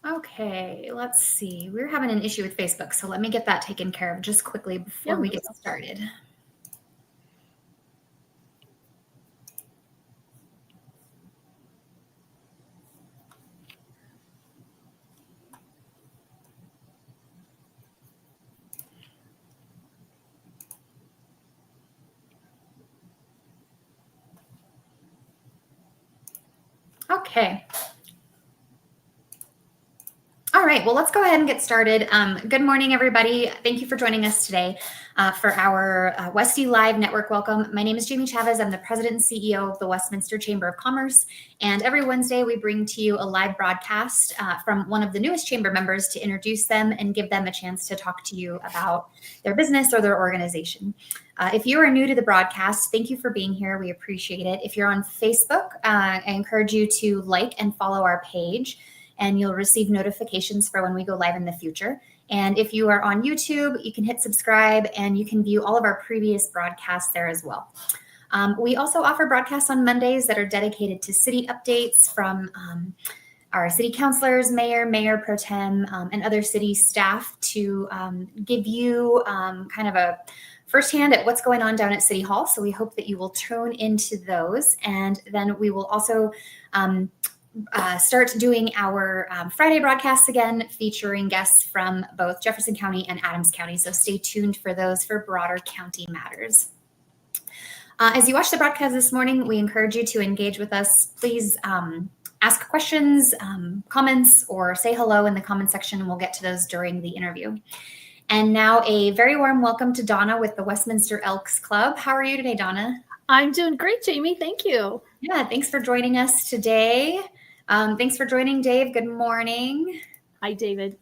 Okay, let's see. We're having an issue with Facebook, so let me get that taken care of just quickly before we get started. Okay. All right, well, let's go ahead and get started. Good morning, everybody. Thank you for joining us today for our Westy Live Network Welcome. My name is Jamie Chavez. I'm the President and CEO of the Westminster Chamber of Commerce. And every Wednesday, we bring to you a live broadcast from one of the newest chamber members to introduce them and give them a chance to talk to you about their business or their organization. If you are new to the broadcast, thank you for being here. We appreciate it. If you're on Facebook, I encourage you to like and follow our page, and you'll receive notifications for when we go live in the future. And if you are on YouTube, you can hit subscribe and you can view all of our previous broadcasts there as well. We also offer broadcasts on Mondays that are dedicated to city updates from our city councilors, mayor pro tem, and other city staff to give you kind of a firsthand at what's going on down at City Hall. So we hope that you will tune into those. And then we will also start doing our Friday broadcasts again, featuring guests from both Jefferson County and Adams County. So stay tuned for those for broader county matters. As you watch the broadcast this morning, we encourage you to engage with us. Please ask questions, comments, or say hello in the comment section, and we'll get to those during the interview. And now a very warm welcome to Donna with the Westminster Elks Club. How are you today, Donna? I'm doing great, Jamie. Thank you. Yeah, thanks for joining us today. Thanks for joining, Dave. Good morning. Hi, David.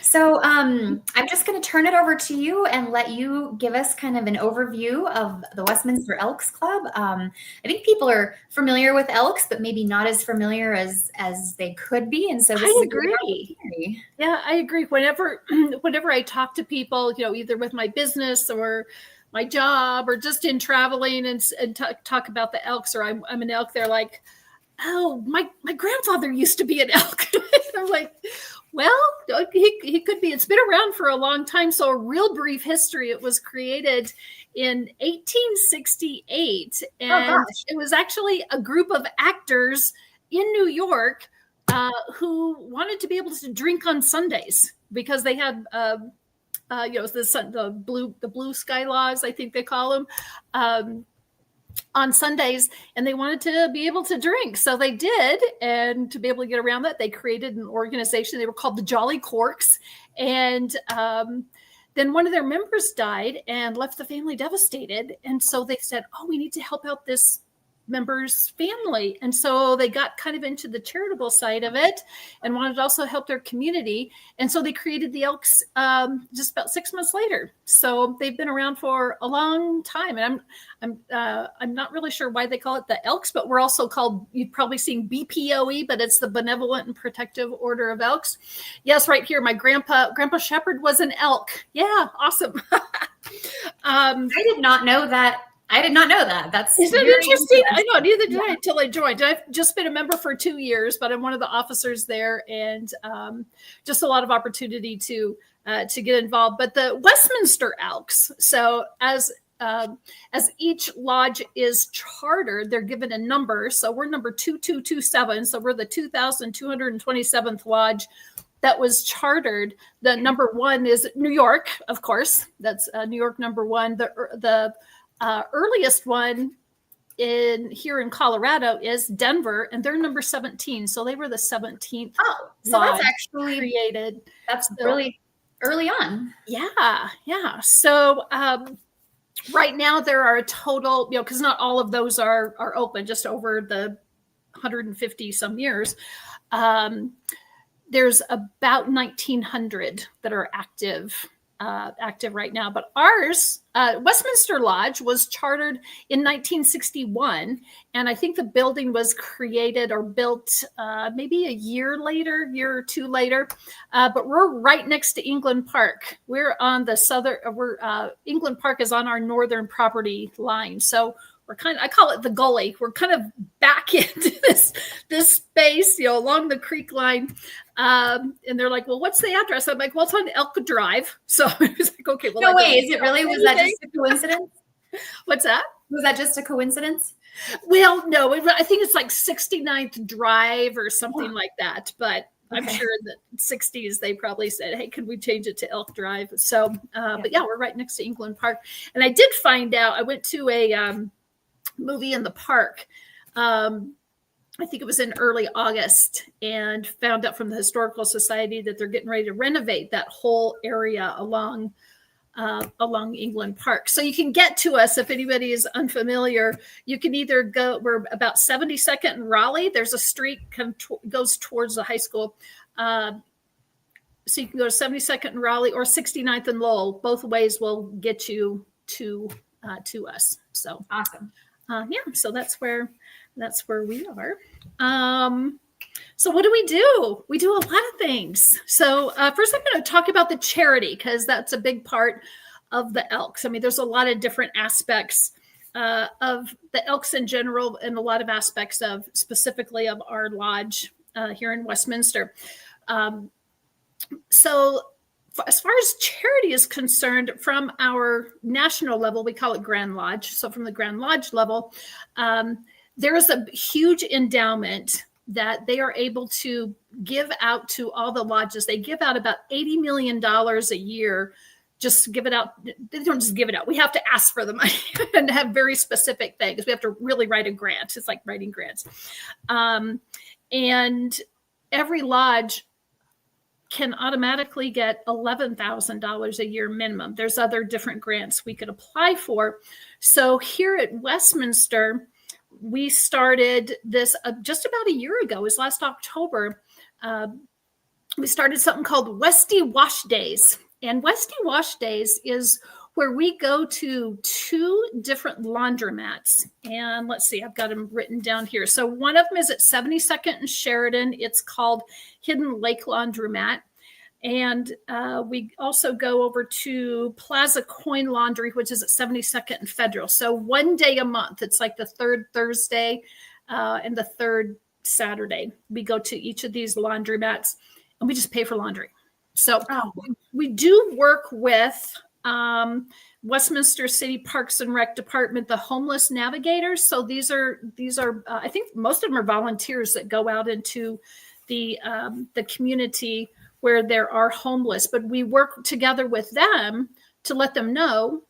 So I'm just going to turn it over to you and let you give us kind of an overview of the Westminster Elks Club. I think people are familiar with Elks, but maybe not as familiar as they could be. And so this is a great opportunity. Yeah, I agree. Whenever I talk to people, either with my business or my job or just in traveling and talk about the Elks, or I'm an Elk, they're like, oh, my grandfather used to be an Elk. I'm like, well, he could be. It's been around for a long time. So a real brief history. It was created in 1868. And it was actually a group of actors in New York who wanted to be able to drink on Sundays because they had the blue sky laws, I think they call them, on Sundays, and they wanted to be able to drink. So they did. And to be able to get around that, they created an organization. They were called the Jolly Corks. And then one of their members died and left the family devastated. And so they said, oh, we need to help out this member's family. And so they got kind of into the charitable side of it and wanted to also help their community. And so they created the Elks just about 6 months later. So they've been around for a long time. And I'm not really sure why they call it the Elks, but we're also called, you've probably seen BPOE, but it's the Benevolent and Protective Order of Elks. Yes, right here. My Grandpa Shepherd was an Elk. Yeah, awesome. I did not know that. That's Isn't it interesting? I know, neither did I until I joined. I've just been a member for 2 years, but I'm one of the officers there, and just a lot of opportunity to get involved. But the Westminster Elks, so as each lodge is chartered, they're given a number. So we're number 2227. So we're the 2,227th lodge that was chartered. The number one is New York, of course. That's New York number one. The earliest one here in Colorado is Denver, and they're number 17. So they were the 17th. Oh, so that's actually created. That's really early on. Yeah. So right now there are a total, because not all of those are open, just over the 150 some years. There's about 1,900 that are active right now. But ours, Westminster Lodge, was chartered in 1961. And I think the building was created or built maybe a year or two later. But we're right next to England Park. We're on the England Park is on our northern property line. So I call it the gully. We're kind of back into this space, along the creek line. And they're like, well, what's the address? I'm like, well, it's on Elk Drive. So I was like, okay, well, no way. Is it really? Was that just a coincidence? What's that? Was that just a coincidence? Well, no, I think it's like 69th Drive or something like that. But I'm sure that 60s, they probably said, hey, could we change it to Elk Drive? So, but yeah, we're right next to England Park. And I did find out, I went to a movie in the park. I think it was in early August, and found out from the Historical Society that they're getting ready to renovate that whole area along England Park. So you can get to us if anybody is unfamiliar. You can either go, we're about 72nd and Raleigh. There's a street goes towards the high school. So you can go to 72nd and Raleigh or 69th and Lowell. Both ways will get you to us. So awesome. So that's where we are. So what do? We do a lot of things. So first I'm going to talk about the charity, because that's a big part of the Elks. I mean, there's a lot of different aspects of the Elks in general, and a lot of aspects of specifically of our lodge here in Westminster. So as far as charity is concerned, from our national level, we call it Grand Lodge. So from the Grand Lodge level, there is a huge endowment that they are able to give out to all the lodges. They give out about $80 million a year. Just give it out. They don't just give it out. We have to ask for the money and have very specific things. We have to really write a grant. It's like writing grants. And every lodge can automatically get $11,000 a year minimum. There's other different grants we could apply for. So here at Westminster, we started this just about a year ago. It was last October. We started something called Westy Wash Days. And Westy Wash Days is where we go to 2 different laundromats. And let's see, I've got them written down here. So one of them is at 72nd and Sheridan. It's called Hidden Lake Laundromat. And we also go over to Plaza Coin Laundry, which is at 72nd and Federal. So one day a month. It's like the third Thursday and the third Saturday. We go to each of these laundromats and we just pay for laundry. So we do work with Westminster City Parks and Rec Department, the homeless navigators. So these are I think most of them are volunteers that go out into the community where there are homeless, but we work together with them to let them know,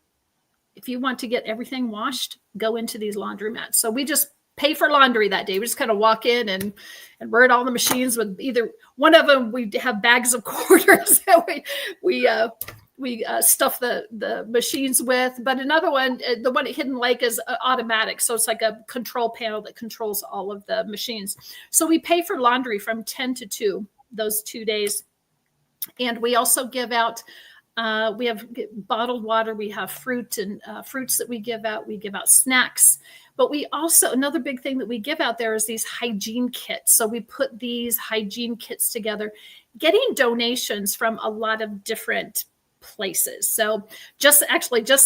if you want to get everything washed, go into these laundromats. So we just pay for laundry that day. We just kind of walk in and we're at all the machines with either one of them. We have bags of quarters that we stuff the machines with, but another one, the one at Hidden Lake, is automatic. So it's like a control panel that controls all of the machines. So we pay for laundry from 10 to 2, those 2 days. And we also give out, we have bottled water, we have fruit and fruits that we give out snacks. But we also, another big thing that we give out there is these hygiene kits. So we put these hygiene kits together, getting donations from a lot of different places. So just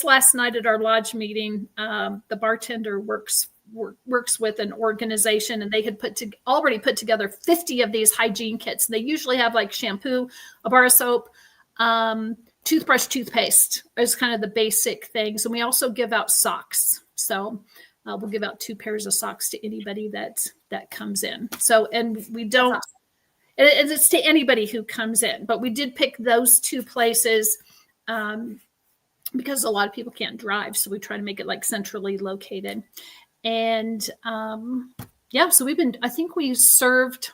last night at our lodge meeting, the bartender works with an organization, and they had already put together 50 of these hygiene kits. And they usually have like shampoo, a bar of soap, toothbrush, toothpaste is kind of the basic things. And we also give out socks. So we'll give out 2 pairs of socks to anybody that comes in. So, and we don't, and it's to anybody who comes in, but we did pick those 2 places because a lot of people can't drive. So we try to make it like centrally located. And so I think we served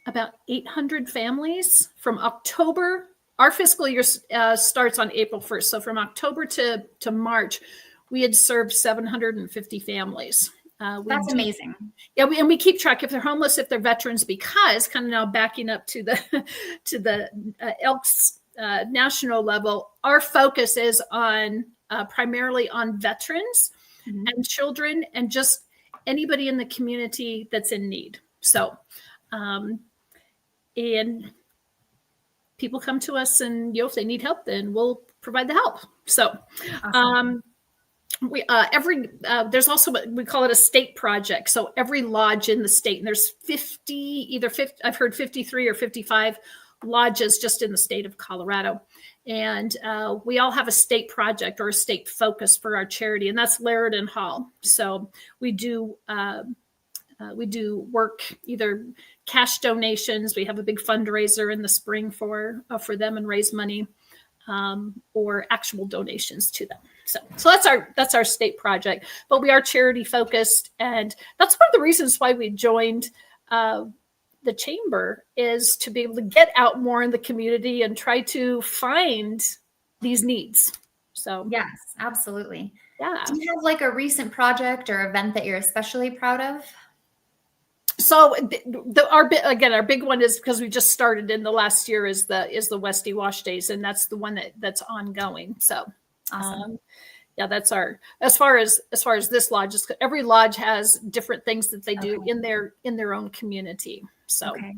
about 800 families from October. Our fiscal year starts on April 1st. So from October to March, we had served 750 families. That's amazing. Yeah, we keep track if they're homeless, if they're veterans, because kind of now backing up to the Elks national level, our focus is on primarily on veterans and children and just anybody in the community that's in need. So, and people come to us, and if they need help, then we'll provide the help. So, awesome. There's also what we call it a state project. So every lodge in the state, and there's 50, I've heard 53 or 55 lodges just in the state of Colorado. And we all have a state project or a state focus for our charity, and that's Laird and Hall. So we do work, either cash donations. We have a big fundraiser in the spring for them and raise money, or actual donations to them. So that's our state project, but we are charity focused, and that's one of the reasons why we joined the chamber, is to be able to get out more in the community and try to find these needs. So yes, absolutely. Yeah. Do you have like a recent project or event that you're especially proud of? So our big one is, because we just started in the last year, is the Westy Wash Days, and that's the one that's ongoing. So Awesome. Yeah, that's as far as this lodge, every lodge has different things that they do in their own community. So, Okay.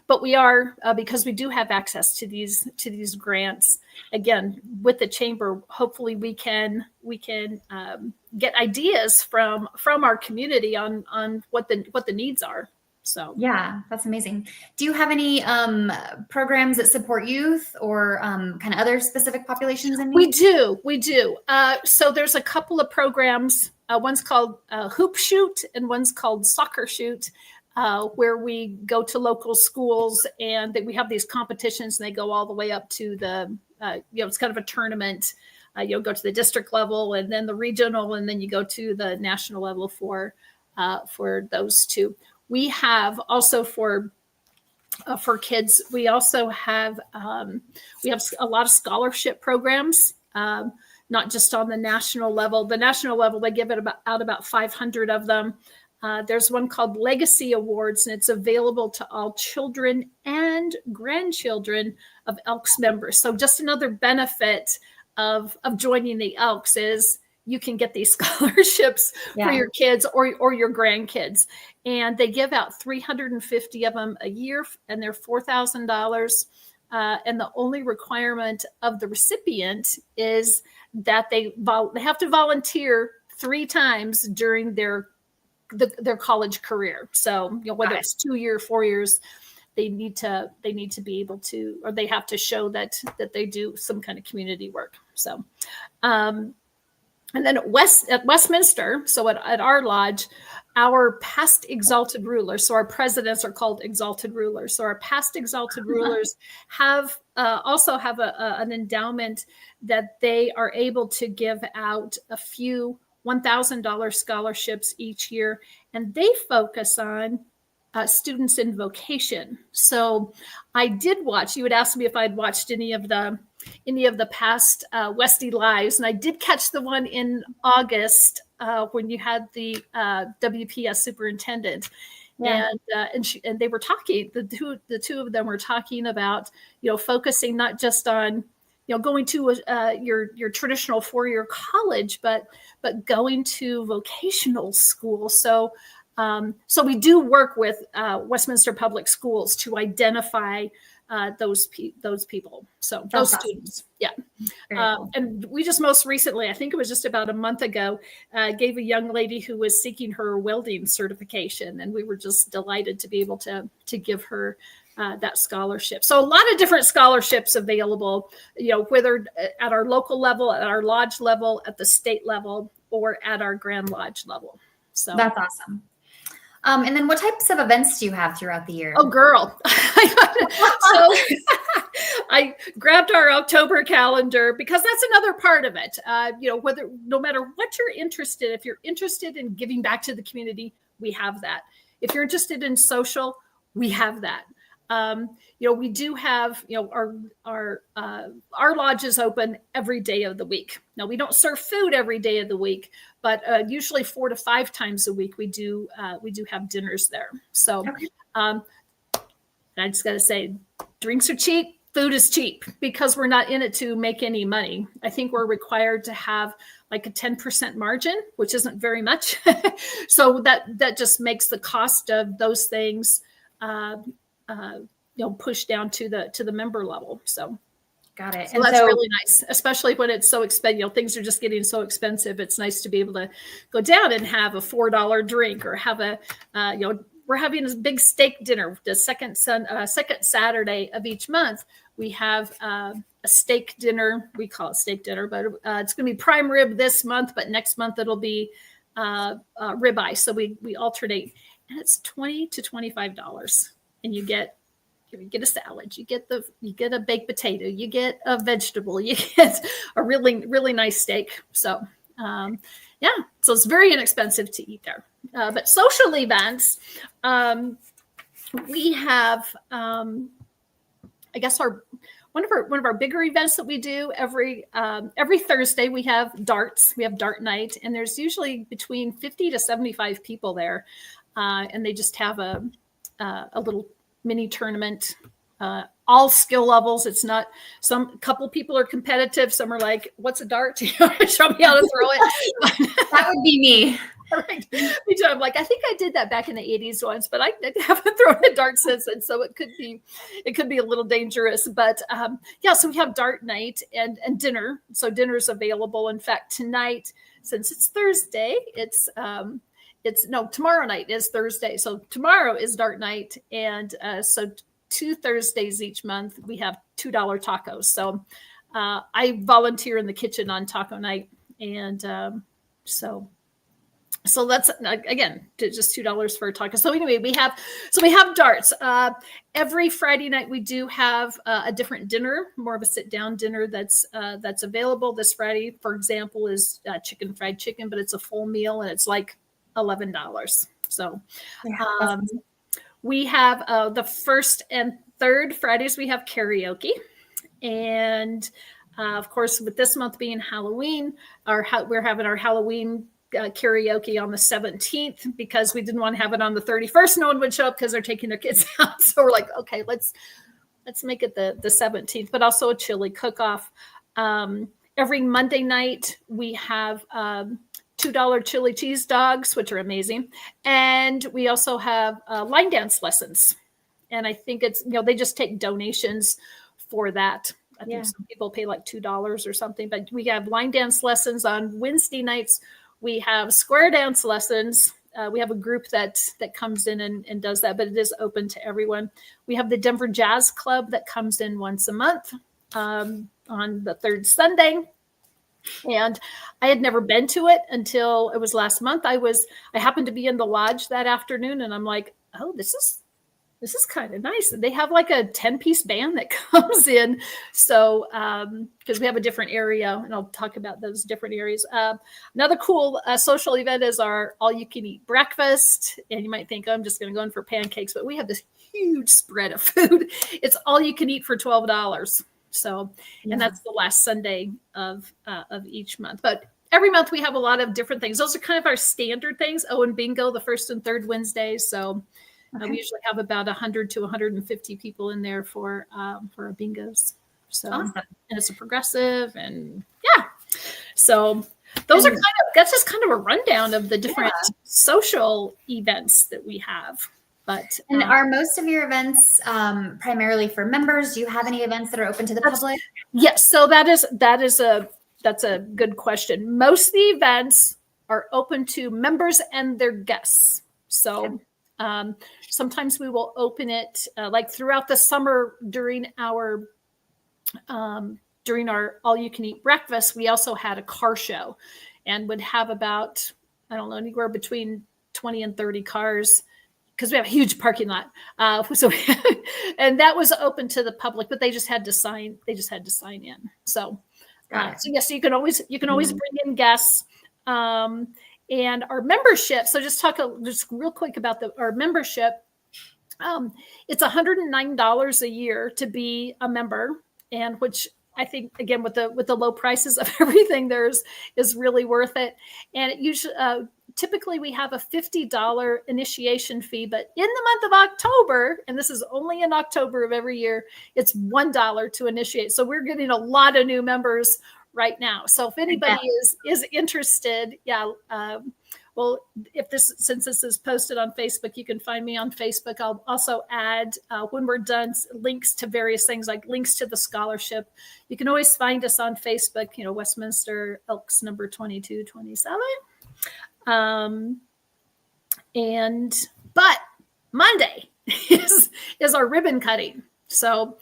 But we are, because we do have access to these grants, again, with the chamber, hopefully we can get ideas from our community on what the needs are. So yeah, that's amazing. Do you have any programs that support youth or kind of other specific populations in need? We do. So there's a couple of programs. One's called Hoop Shoot, and one's called Soccer Shoot, where we go to local schools, and we have these competitions, and they go all the way up to the, it's kind of a tournament. You'll go to the district level, and then the regional, and then you go to the national level for those two. We have also for kids, we also have a lot of scholarship programs, not just on the national level. The national level, they give out about 500 of them. There's one called Legacy Awards, and it's available to all children and grandchildren of Elks members. So just another benefit of joining the Elks is you can get these scholarships for your kids or your grandkids. And they give out 350 of them a year, and they're $4,000. And the only requirement of the recipient is that they have to volunteer 3 times during their college career. So whether it's 2 years, 4 years, they need to be able to, or they have to show that they do some kind of community work. So, and then at Westminster, so at our lodge, our past exalted rulers, so our presidents are called exalted rulers. So our past exalted rulers also have an endowment that they are able to give out a few $1,000 scholarships each year, and they focus on students in vocation. So I did watch. You had asked me if I'd watched any of the past Westy Lives, and I did catch the one in August when you had the WPS superintendent, and they were talking. The two of them were talking about focusing not just on going to your traditional 4-year college, but going to vocational school. So we do work with Westminster Public Schools to identify those people. So those students, cool. And we just most recently, I think it was just about a month ago, gave a young lady who was seeking her welding certification, and we were just delighted to be able to give her that scholarship. So a lot of different scholarships available, whether at our local level, at our lodge level, at the state level, or at our Grand Lodge level. So that's awesome. And then what types of events do you have throughout the year? Oh, girl. So I grabbed our October calendar because that's another part of it. No matter what you're interested, if you're interested in giving back to the community, we have that. If you're interested in social, we have that. We do have, our lodge is open every day of the week. Now, we don't serve food every day of the week, but usually 4 to 5 times a week we do have dinners there. So, I just got to say, drinks are cheap, food is cheap, because we're not in it to make any money. I think we're required to have like a 10% margin, which isn't very much. So that just makes the cost of those things push down to the member level. So Got it. So And that's really nice, especially when it's so expensive. Things are just getting so expensive. It's nice to be able to go down and have a $4 drink, or have a, we're having a big steak dinner. The second Saturday of each month, we have a steak dinner. We call it steak dinner, but it's going to be prime rib this month, but next month it'll be ribeye. So we alternate, and it's $20 to $25, and you get a salad, you get a baked potato, you get a vegetable, you get a really, really nice steak. So so it's very inexpensive to eat there. But social events, we have, I guess one of our bigger events that we do every Thursday. We have darts. We have dart night, and there's usually between 50 to 75 people there, and they just have a little mini tournament, all skill levels. It's not, some couple people are competitive. Some are like, what's a dart? Show me how to throw it. That would be me. Right. Me too. I'm like, I think I did that back in the 80s once, but I haven't thrown a dart since. And so it could be a little dangerous, but so we have dart night and dinner. So dinner's available. In fact, tonight, since it's Thursday, tomorrow night is Thursday. So tomorrow is dart night. And so 2 Thursdays each month, we have $2 tacos. So I volunteer in the kitchen on taco night. And so that's, again, just $2 for a taco. So anyway, we have darts. Every Friday night, we do have a different dinner, more of a sit down dinner that's available. This Friday, for example, is fried chicken, but it's a full meal, and it's like $11. So we have the first and third Fridays, we have karaoke. And of course, with this month being Halloween, we're having our Halloween karaoke on the 17th, because we didn't want to have it on the 31st. No one would show up because they're taking their kids out. So we're like, okay, let's make it the 17th, but also a chili cook-off. Every Monday night, we have $2 chili cheese dogs, which are amazing. And we also have line dance lessons. And I think it's, they just take donations for that. I think some people pay like $2 or something, but we have line dance lessons on Wednesday nights. We have square dance lessons. We have a group that comes in and does that, but it is open to everyone. We have the Denver Jazz Club that comes in once a month on the third Sunday. And I had never been to it until it was last month. I happened to be in the lodge that afternoon, and I'm like, oh, this is kind of nice. And they have like a 10-piece band that comes in. So, because we have a different area, and I'll talk about those different areas. Another cool social event is our all-you-can-eat breakfast. And you might think, I'm just going to go in for pancakes, but we have this huge spread of food. It's all you can eat for $12. So, and that's the last Sunday of each month. But every month we have a lot of different things. Those are kind of our standard things. Oh, and bingo, the first and third Wednesdays. So we usually have about 100 to 150 people in there for our bingos. So, awesome. And it's a progressive, and so that's just kind of a rundown of the different social events that we have. But and are most of your events primarily for members? Do you have any events that are open to the public? Yes. So that's a good question. Most of the events are open to members and their guests. So sometimes we will open it like throughout the summer during our all-you-can-eat breakfast. We also had a car show, and would have about, I don't know, anywhere between 20 and 30 cars, because we have a huge parking lot. And that was open to the public, but they just had to sign in. So, yes, you can always bring in guests. And our membership. So just real quick about our membership. It's $109 a year to be a member, and which I think, again, with the low prices of everything, is really worth it. And it usually, typically we have a $50 initiation fee, but in the month of October, and this is only in October of every year, it's $1 to initiate. So we're getting a lot of new members right now. So if anybody is interested, we'll Well, since this is posted on Facebook, you can find me on Facebook. I'll also add, when we're done, links to various things, like links to the scholarship. You can always find us on Facebook, Westminster Elks number 2227. But Monday is our ribbon cutting. So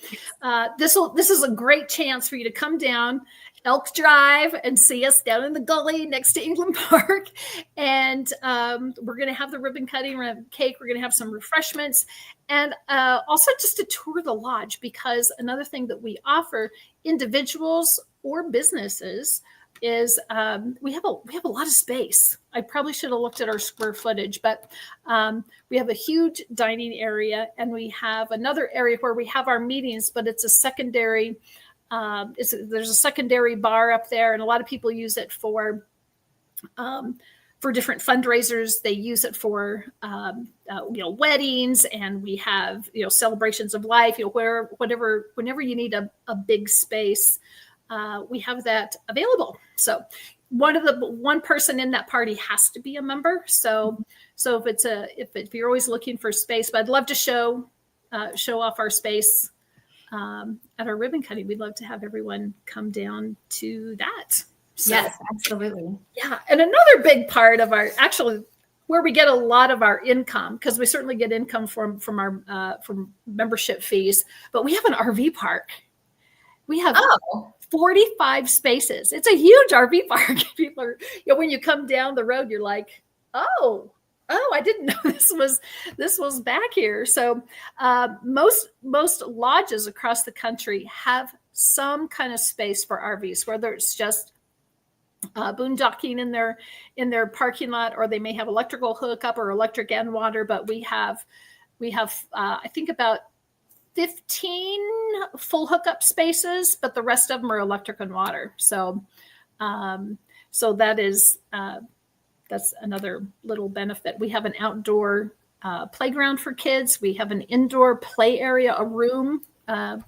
this is a great chance for you to come down Elk Drive and see us down in the gully next to England Park. And we're going to have the ribbon cutting, we're going to have cake, we're going to have some refreshments, and also just to tour the lodge, because another thing that we offer individuals or businesses is we have a lot of space. I probably should have looked at our square footage, but we have a huge dining area, and we have another area where we have our meetings, but it's a secondary. There's a secondary bar up there, and a lot of people use it for different fundraisers. They use it for weddings, and we have celebrations of life. Whenever you need a big space, we have that available. So one person in that party has to be a member. So if you're always looking for space, but I'd love to show off our space at our ribbon cutting. We'd love to have everyone come down to that. So, yes, absolutely. Yeah. And another big part of where we get a lot of our income, because we certainly get income from from membership fees, but we have an RV park. We have 45 spaces. It's a huge RV park. People are, when you come down the road, you're like, oh, I didn't know this was back here. So most lodges across the country have some kind of space for RVs, whether it's just boondocking in their parking lot, or they may have electrical hookup or electric and water. But we have I think about 15 full hookup spaces, but the rest of them are electric and water. So that is that's another little benefit. We have an outdoor playground for kids. We have an indoor play area, a room, kind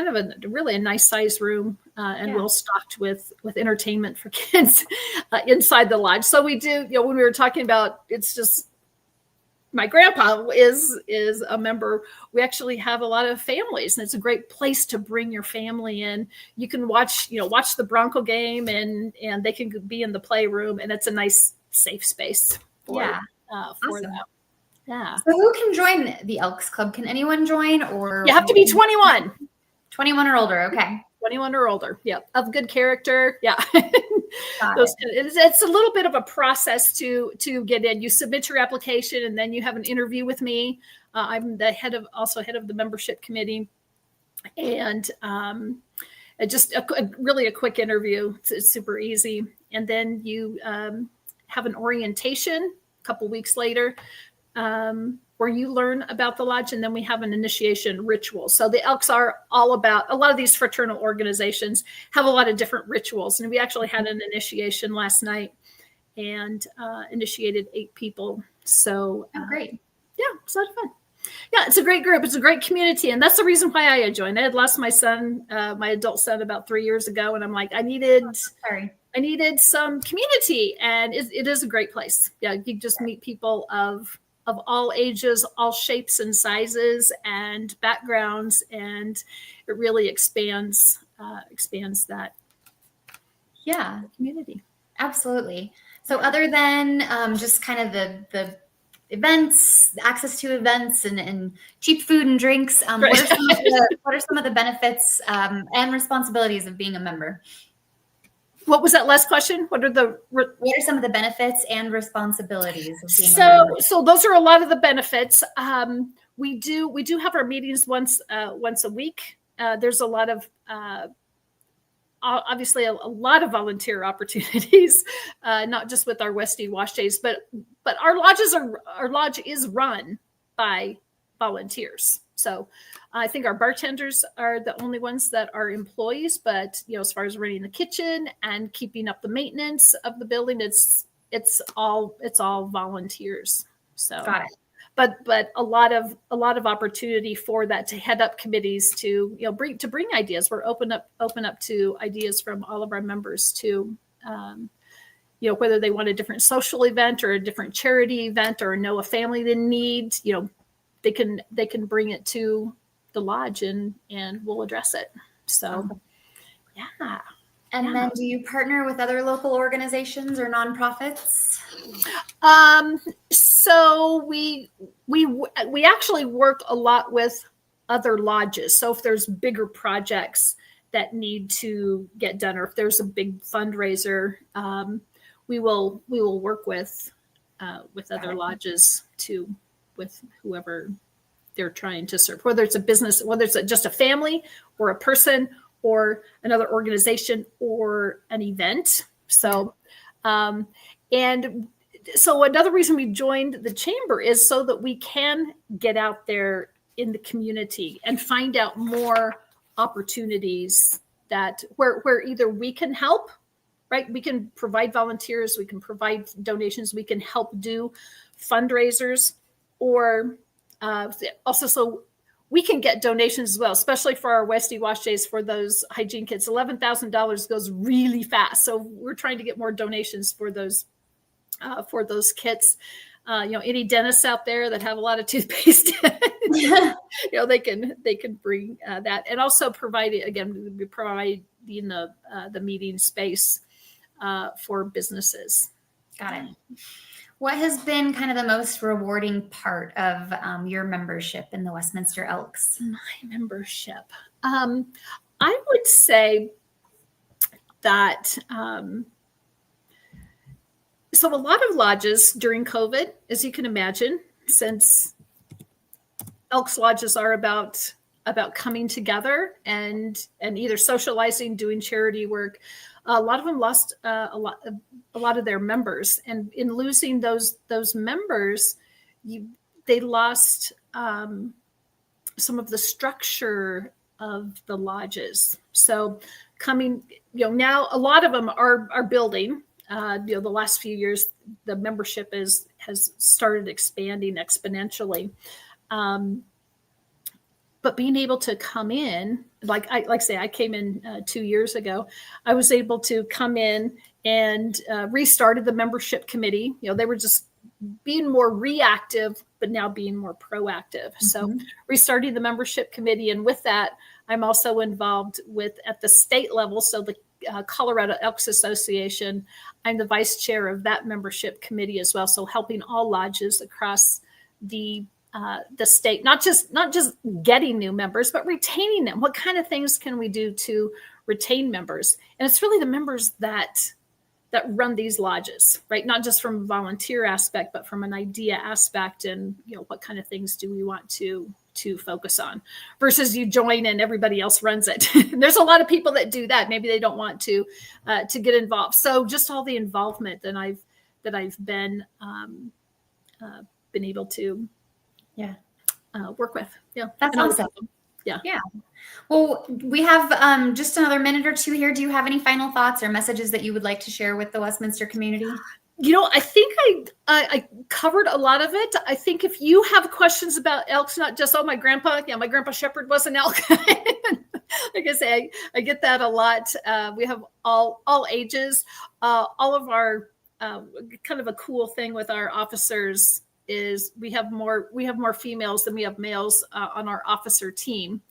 of really a nice size room, and well stocked with entertainment for kids inside the lodge. So we do, when we were talking about, it's just, my grandpa is a member. We actually have a lot of families, and it's a great place to bring your family in. You can watch the Bronco game, and they can be in the playroom, and it's a nice, safe space for awesome. that. Yeah. So who can join the Elks Club? Can anyone join, or you have to be 21? 21 or older. Okay. 21 or older. Yeah. Of good character. Yeah. It's a little bit of a process to get in. You submit your application, and then you have an interview with me. I'm the head of the membership committee, and just really a quick interview. It's super easy. And then you have an orientation a couple weeks later, where you learn about the lodge, and then we have an initiation ritual. So the Elks are all about, a lot of these fraternal organizations have a lot of different rituals. And we actually had an initiation last night, and initiated 8 people. So great. Yeah, it's a lot of fun. Yeah, it's a great group. It's a great community. And that's the reason why I joined. I had lost my son, my adult son, about 3 years ago. And I'm like, I needed some community. And it is a great place. Yeah, you just meet people of all ages, all shapes and sizes and backgrounds, and it really expands that community. Absolutely. So other than just kind of the events, access to events, and cheap food and drinks, Right. what are some of the benefits and responsibilities of being a member? What was that last question? What are some of the benefits and responsibilities of being a member? So those are a lot of the benefits. We do have our meetings once a week. There's a lot of obviously a lot of volunteer opportunities, not just with our Westy wash days, but our lodge is run by volunteers. So I think our bartenders are the only ones that are employees, but as far as running the kitchen and keeping up the maintenance of the building, it's all volunteers. So got it. But a lot of opportunity for that, to head up committees, to bring ideas. We're open up to ideas from all of our members to whether they want a different social event or a different charity event or know a family that needs, they can bring it to the lodge and we'll address it. So, yeah. And then do you partner with other local organizations or nonprofits? So we actually work a lot with other lodges. So if there's bigger projects that need to get done, or if there's a big fundraiser, we will work with other lodges with whoever they're trying to serve, whether it's a business, whether it's just a family or a person or another organization or an event. So, and so another reason we joined the chamber is so that we can get out there in the community and find out more opportunities that where either we can help, right? We can provide volunteers, we can provide donations, we can help do fundraisers, or also so we can get donations as well, especially for our Westy Wash Days for those hygiene kits. $11,000 goes really fast. So we're trying to get more donations for those kits. Any dentists out there that have a lot of toothpaste, they can bring that, and also providing the meeting space for businesses. Got it. What has been kind of the most rewarding part of your membership in the Westminster Elks? My membership, I would say that. So a lot of lodges during COVID, as you can imagine, since Elks lodges are about coming together and either socializing, doing charity work, a lot of them lost a lot of their members, and in losing those members, they lost some of the structure of the lodges. So now a lot of them are building. The last few years, the membership has started expanding exponentially. But being able to come in, I came in 2 years ago, I was able to come in and restarted the membership committee. They were just being more reactive, but now being more proactive. Mm-hmm. So restarting the membership committee. And with that, I'm also involved at the state level. So the Colorado Elks Association, I'm the vice chair of that membership committee as well. So helping all lodges across the state, not just getting new members, but retaining them. What kind of things can we do to retain members? And it's really the members that run these lodges, right? Not just from a volunteer aspect, but from an idea aspect, and what kind of things do we want to focus on, versus you join and everybody else runs it. There's a lot of people that do that. Maybe they don't want to get involved. So just all the involvement that I've been able to work with. Yeah, that's awesome. Yeah. Well, we have just another minute or two here. Do you have any final thoughts or messages that you would like to share with the Westminster community? I think I covered a lot of it. I think if you have questions about elks, not just, my grandpa Shepherd was an elk. Like I say, I get that a lot. We have all ages. All of our kind of a cool thing with our officers is we have more females than we have males on our officer team.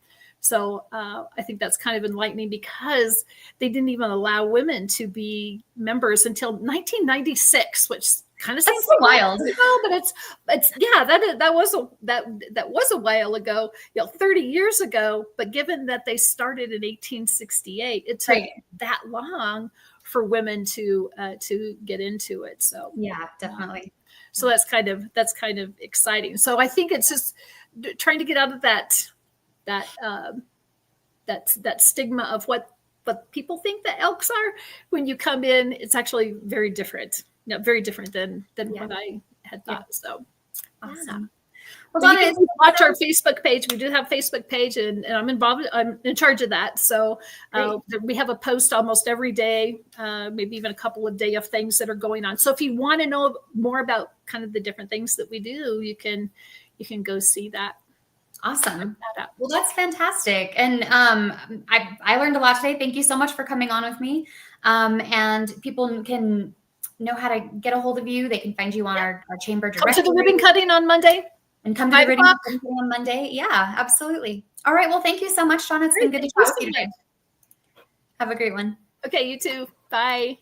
So I think that's kind of enlightening, because they didn't even allow women to be members until 1996, which kind of seems so wild. But it's that was a while ago, 30 years ago. But given that they started in 1868, it took that long for women to get into it. So yeah, definitely. So that's kind of exciting. So I think it's just trying to get out of that stigma of what people think that elks are. When you come in, it's actually very different. Very different than what I had thought. Yeah. So awesome. Well, Donna, you can watch our Facebook page. We do have a Facebook page, and I'm involved. I'm in charge of that. So we have a post almost every day, maybe even a couple of days of things that are going on. So if you want to know more about kind of the different things that we do, you can go see that. Awesome. Well, that's fantastic. And I learned a lot today. Thank you so much for coming on with me. And people can know how to get a hold of you, they can find you on our chamber Come directory. to the ribbon cutting on Monday. And come to the 5 ribbon o'clock. cutting on Monday. Yeah, absolutely. All right. Well, thank you so much, Shauna. It's Great, been good to thank you talk to so you today. much. Have a great one. Okay, you too. Bye.